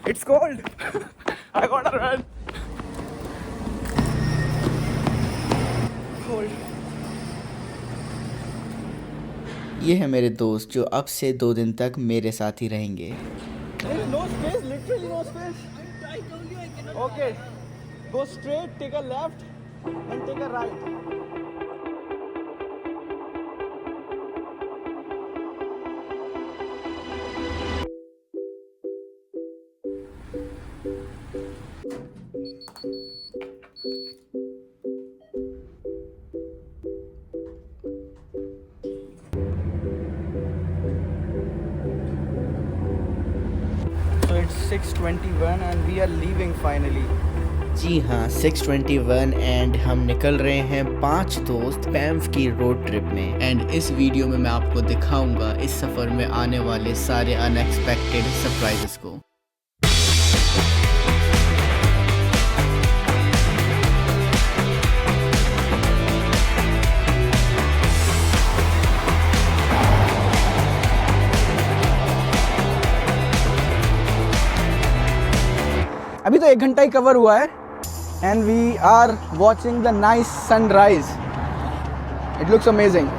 It's cold. I gotta run. Cold. ये है मेरे दोस्त जो अब से 2 दिन तक मेरे साथ ही रहेंगे। There is no space, literally no space. I told you I cannot. Okay. Go straight, take a left, and take a right. So it's 6:21 and we are leaving finally. जी हाँ 6:21 एंड हम निकल रहे हैं 5 दोस्त बैंफ की road trip में। And इस video में मैं आपको दिखाऊंगा इस सफ़र में आने वाले सारे अनएक्सपेक्टेड सरप्राइजेस को। अभी तो 1 घंटा ही कवर हुआ है and we are watching the nice sunrise. It looks amazing.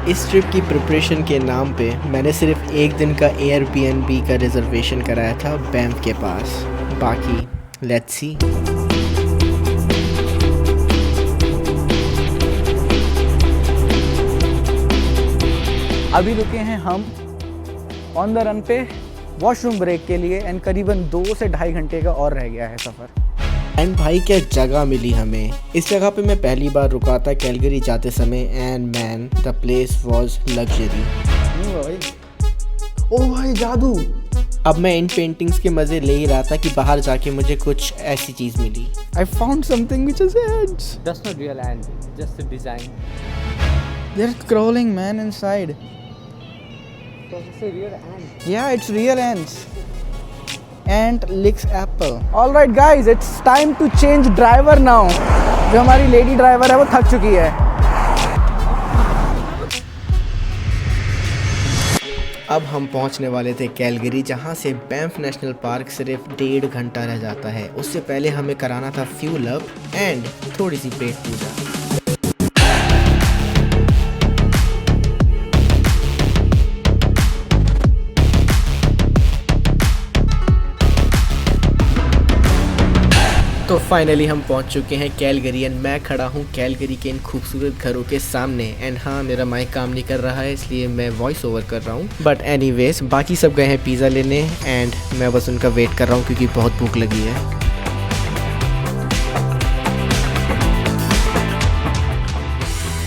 इस ट्रिप की प्रिपरेशन के नाम पे मैंने सिर्फ 1 दिन का एयरबीएनबी का रिजर्वेशन कराया था बैंफ के पास। बाकी लेट्स सी। अभी रुके हैं हम ऑन द रन पे वॉशरूम ब्रेक के लिए एंड करीबन 2 से 2.5 घंटे का और रह गया है सफ़र। एंड भाई क्या जगह मिली हमें। इस जगह पे मैं पहली बार रुका था कैलगरी जाते समय and man the place was luxury. ओ भाई जादू। अब मैं इन पेंटिंग्स के मज़े ले ही रहा था कि बाहर जाके मुझे कुछ ऐसी चीज़ मिली। I found something which is ants. That's not real ant, just a design. They're crawling man inside. It's a real ant. Yeah, it's real ants. Ant licks apple. All right guys, it's time to change driver now. जो हमारी lady driver है वो थक चुकी है। अब हम पहुंचने वाले थे कैलगरी जहां से बैंफ नेशनल पार्क सिर्फ 1.5 घंटा रह जाता है। उससे पहले हमें कराना था फ्यूल अप एंड थोड़ी सी पेट पूजा। तो फाइनली हम पहुंच चुके हैं कैलगरी एंड मैं खड़ा हूं कैलगरी के इन खूबसूरत घरों के सामने। एंड हाँ मेरा माइक काम नहीं कर रहा है इसलिए मैं वॉइस ओवर कर रहा हूं। बट एनीवेज बाकी सब गए हैं पिज़्ज़ा लेने एंड मैं बस उनका वेट कर रहा हूं क्योंकि बहुत भूख लगी है।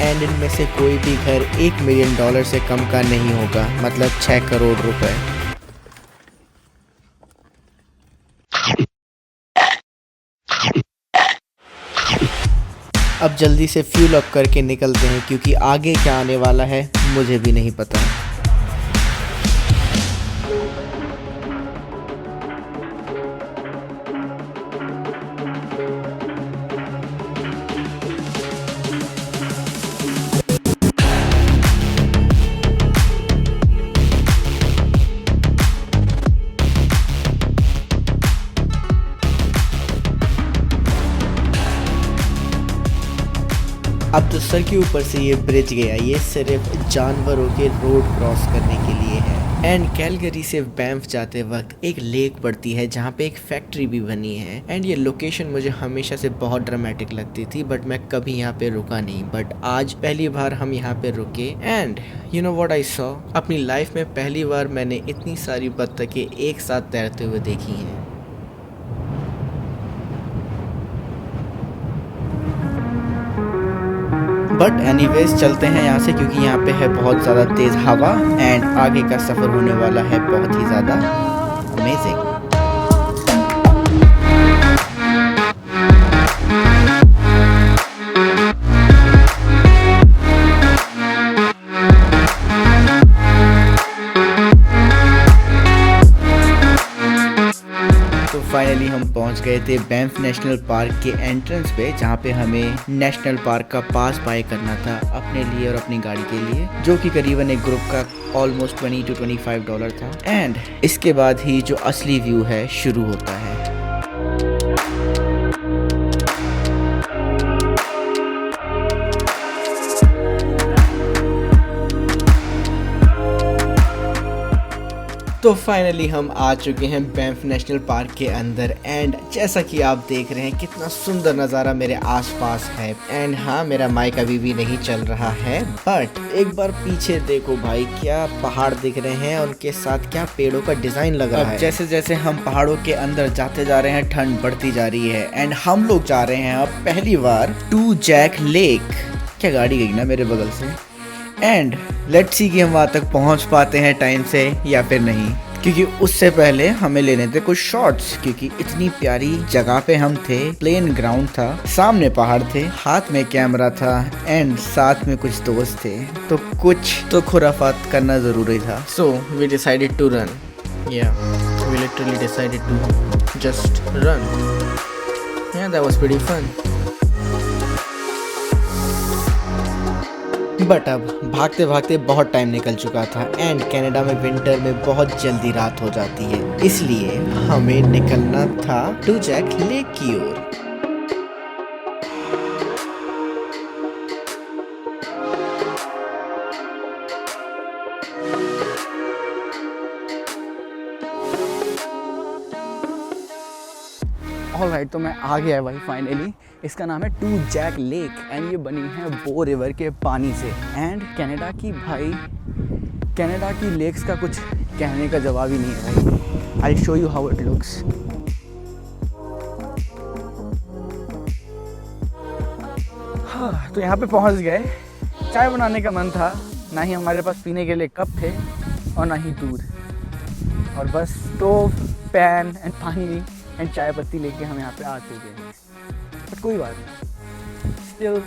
एंड इनमें से कोई भी घर $1 मिलियन से कम का नहीं होगा, मतलब 6 करोड़ रुपए। अब जल्दी से फ्यूल अप करके निकलते हैं क्योंकि आगे क्या आने वाला है मुझे भी नहीं पता। अब तो सर के ऊपर से ये ब्रिज गया, ये सिर्फ जानवरों के रोड क्रॉस करने के लिए है। एंड कैलगरी से बैंफ जाते वक्त एक लेक पड़ती है जहाँ पे एक फैक्ट्री भी बनी है। एंड ये लोकेशन मुझे हमेशा से बहुत ड्रामेटिक लगती थी बट मैं कभी यहाँ पे रुका नहीं। बट आज पहली बार हम यहाँ पे रुके and you know what I saw. अपनी लाइफ में पहली बार मैंने इतनी सारी बत्तखें एक साथ तैरते हुए देखी हैं। बट एनीवेज चलते हैं यहाँ से क्योंकि यहाँ पे है बहुत ज़्यादा तेज़ हवा एंड आगे का सफ़र होने वाला है बहुत ही ज़्यादा अमेजिंग। फाइनली हम पहुंच गए थे बैंफ नेशनल पार्क के एंट्रेंस पे, जहाँ पे हमें नेशनल पार्क का पास बाय करना था अपने लिए और अपनी गाड़ी के लिए, जो कि करीबन एक ग्रुप का ऑलमोस्ट $20 to $25 था। एंड इसके बाद ही जो असली व्यू है शुरू होता है। तो फाइनली हम आ चुके हैं बैंफ नेशनल पार्क के अंदर एंड जैसा कि आप देख रहे हैं कितना सुंदर नज़ारा मेरे आसपास है। एंड हाँ, मेरा माइक अभी भी नहीं चल रहा है, बट एक बार पीछे देखो भाई, क्या पहाड़ दिख रहे हैं, उनके साथ क्या पेड़ों का डिजाइन लग रहा है। जैसे जैसे हम पहाड़ों के अंदर जाते जा रहे हैं, ठंड बढ़ती जा रही है एंड हम लोग जा रहे हैं अब पहली बार टू जैक लेक। क्या गाड़ी गई ना मेरे बगल से। एंड लेट्स सी कि हम वहाँ तक पहुँच पाते हैं टाइम से या फिर नहीं, क्योंकि उससे पहले हमें लेने थे कुछ शॉट्स, क्योंकि इतनी प्यारी जगह पे हम थे। प्लेन ग्राउंड था, सामने पहाड़ थे, हाथ में कैमरा था एंड साथ में कुछ दोस्त थे, तो कुछ तो खुराफात करना ज़रूरी था। So we decided to run, we literally decided to just run. That was pretty fun. But अब भागते भागते बहुत टाइम निकल चुका था एंड कनाडा में विंटर में बहुत जल्दी रात हो जाती है, इसलिए हमें निकलना था टू जैक लेक की ओर। ऑलराइट, तो मैं आ गया भाई फाइनली। इसका नाम है टू जैक लेक एंड ये बनी है बो रिवर के पानी से। एंड कनाडा की लेक्स का कुछ कहने का जवाब ही नहीं है भाई। I show you how it looks. हाँ, तो यहाँ पे पहुँच गए। चाय बनाने का मन था, ना ही हमारे पास पीने के लिए कप थे और ना ही दूध, और बस स्टोव, पैन एंड पानी एंड चाय पत्ती लेके हम यहाँ पे आ चुके हैं। बट कोई बात नहीं, still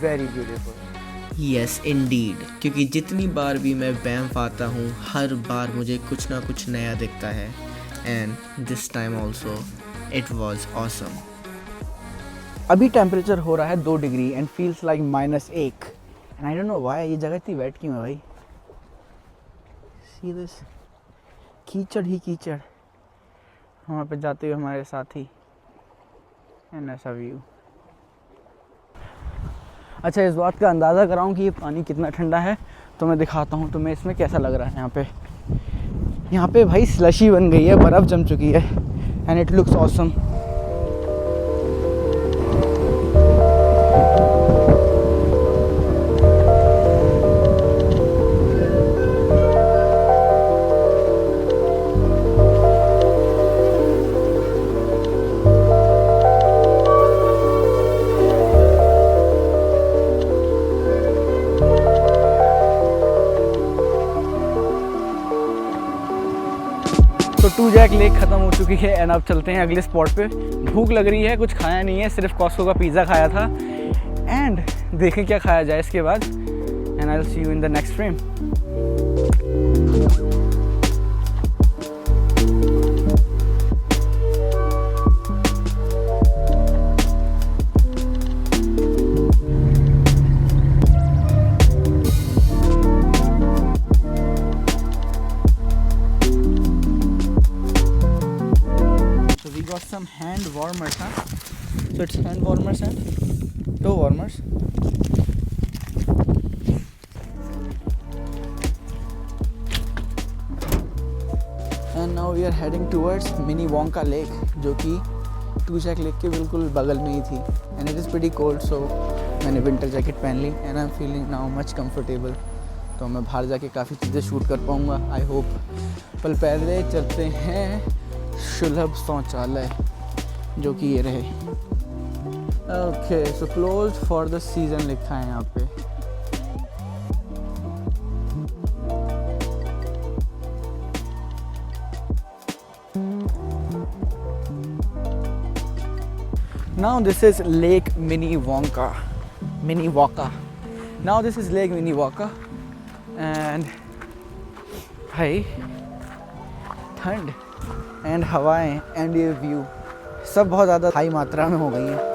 very beautiful. Yes Indeed, क्योंकि जितनी बार भी मैं बैंफ आता हूँ हर बार मुझे कुछ ना कुछ नया दिखता है and this time also it was awesome. अभी टेम्परेचर हो रहा है 2 degree and feels like -1 and I don't know why ये जगह इतनी वेट क्यों है भाई। सी दिस, कीचड़ ही कीचड़। वहाँ पे जाते हुए हमारे साथी एंड ऐसा व्यू। अच्छा, इस बात का अंदाज़ा कराऊँ कि ये पानी कितना ठंडा है तो मैं दिखाता हूँ तुम्हें इसमें कैसा लग रहा है। यहाँ पे भाई स्लशी बन गई है, बर्फ़ जम चुकी है एंड इट लुक्स ऑसम। तो टू जैक लेक ख़त्म हो चुकी है एंड अब चलते हैं अगले स्पॉट पे। भूख लग रही है, कुछ खाया नहीं है, सिर्फ कॉस्को का पिज़्ज़ा खाया था एंड देखें क्या खाया जाए इसके बाद। And I will see you in the next frame. Some hand warmers, huh? So it's hand warmers and toe warmers. And now we are heading towards Mini Wonka Lake, जो कि टू जैक लेक के बिल्कुल बगल में ही थी। And it is pretty cold, so मैंने winter jacket पहन ली and I'm feeling now much comfortable. तो मैं बाहर जाके काफ़ी चीज़ें शूट कर पाऊँगा आई होप। पर पहले चलते हैं सुलभ शौचालय, जो कि ये रहे। Okay, so closed for the season लिखा है यहाँ पे। Now this is Lake Mini Wonka. Now this is Lake Mini Wonka and भाई ठंड एंड हवाएं एंड ये व्यू सब बहुत ज़्यादा हाई मात्रा में हो गई हैं।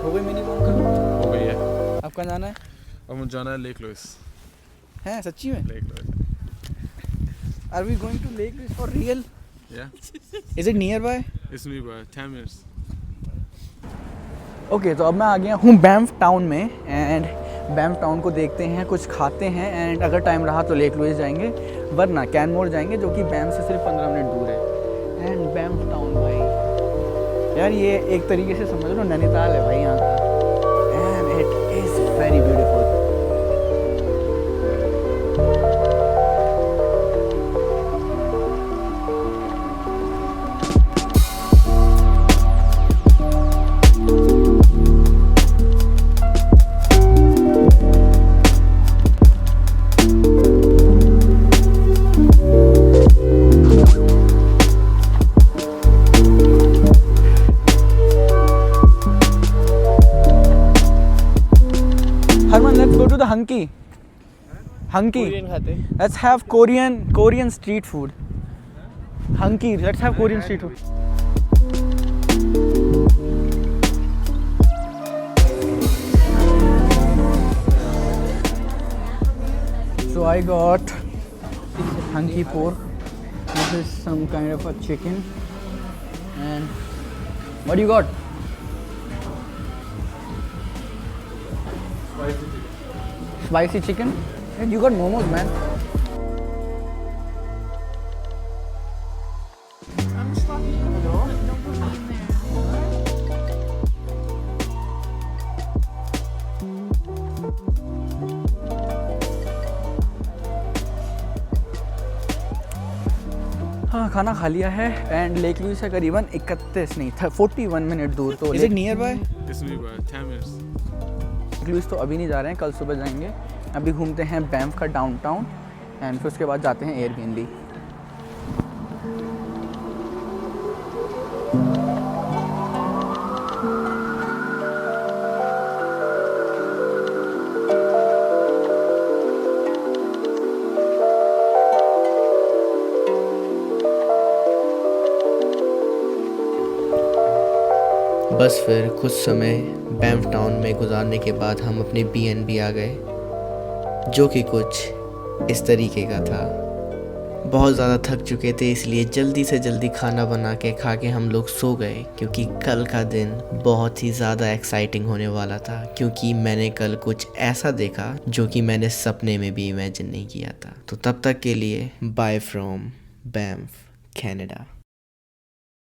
हो गई मिनी वॉन्का? हो गई है। आप कहाँ जाना है? अब मुझे जाना है लेक लुइस। हैं सच्ची में? Lake Louise. Are we going to Lake Louise for real? Yeah, is it nearby? it's me by 10 minutes. Okay तो अब मैं आ गया हूँ बैंफ टाउन में एंड बैंफ टाउन को देखते हैं, कुछ खाते हैं एंड अगर टाइम रहा तो लेक लुइस जाएंगे, वरना कैनमोर जाएंगे जो कि बैंफ से सिर्फ 15 मिनट दूर है। एंड बैंफ टाउन भाई यार ये एक तरीके से समझ लो नैनीताल है भाई यहाँ का, and it is very beautiful. Harman, let's go to the Hanki. Korean खाते? Let's have Korean street food. Hanki. Let's have Korean street food. So I got Hanki pork. This is some kind of a chicken. And what do you got? Spicy chicken? And you got momos, man. I'm just walking in the door. Don't put me in there. हाँ खाना खा लिया है and lake Louis है करीबन 41 नहीं 41 minute दूर। तो is it nearby? It's me by 10 minutes. Lake Louise तो अभी नहीं जा रहे हैं, कल सुबह जाएंगे। अभी घूमते हैं बैंफ का डाउनटाउन एंड फिर उसके बाद जाते हैं एयरबीएनबी। बस फिर कुछ समय बैंफ टाउन में गुजारने के बाद हम अपने बीएनबी आ गए, जो कि कुछ इस तरीके का था। बहुत ज़्यादा थक चुके थे, इसलिए जल्दी से जल्दी खाना बना के खा के हम लोग सो गए, क्योंकि कल का दिन बहुत ही ज़्यादा एक्साइटिंग होने वाला था। क्योंकि मैंने कल कुछ ऐसा देखा जो कि मैंने सपने में भी इमेजिन नहीं किया था। तो तब तक के लिए बाय फ्रॉम बैंफ, कनाडा।